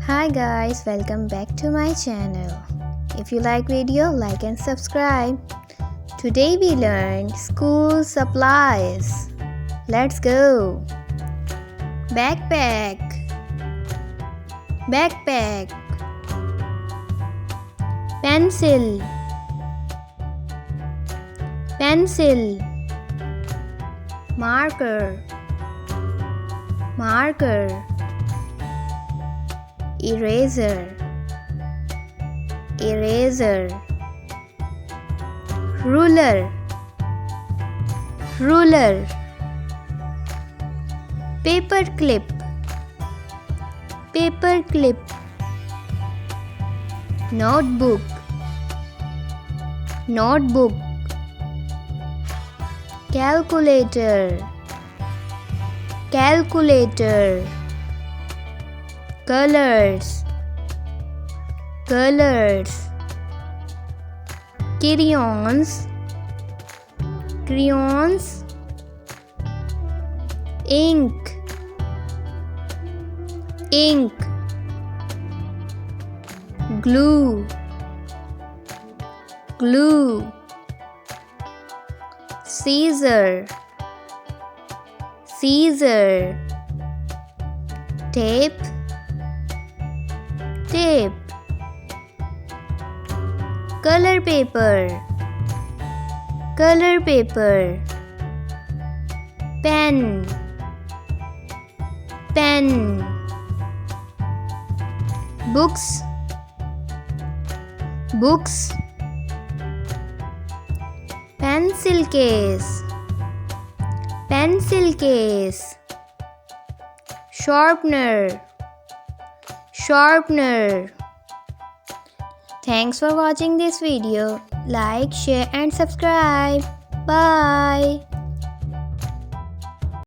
Hi guys, welcome back to my channel. If you like video, like and subscribe. Today we learned school supplies. Let's go. Backpack, backpack. Pencil, pencil. Marker, marker. Eraser, eraser. Ruler, ruler. Paper clip, paper clip. Notebook, notebook. Calculator, calculator. Colors, colors. Crayons, crayons. Ink, ink. Glue, glue. Scissor, scissor. Tape, tape. Color paper, color paper. Pen, pen. Books, books. Pencil case, pencil case. Sharpener, sharpener. Thanks for watching this video. Like, share and subscribe. Bye.